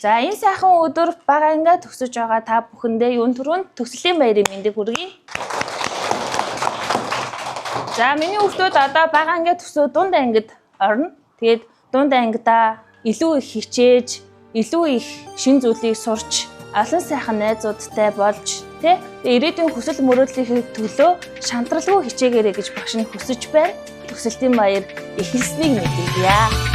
За энэ сайхан өдөр бага ангиа төгсөж байгаа та бүхэндээ юун түрүүнд төгслийн баярын мэндийг хүргэе. За миний хүүхдүүд одоо бага ангиа төгсөө дунд ангид орно. Тэгээд дунд ангидаа илүү их хичээж, илүү их шин зүйлийг сурч, олон сайхан найзуудтай болж, ирээдүйн хүсэл мөрөөдлийнхээ төлөө шантралгүй хичээгээрэй гэж багш нь хүсэж байна. Төгсөлтийн баяр эхэлснийг мэдээлье.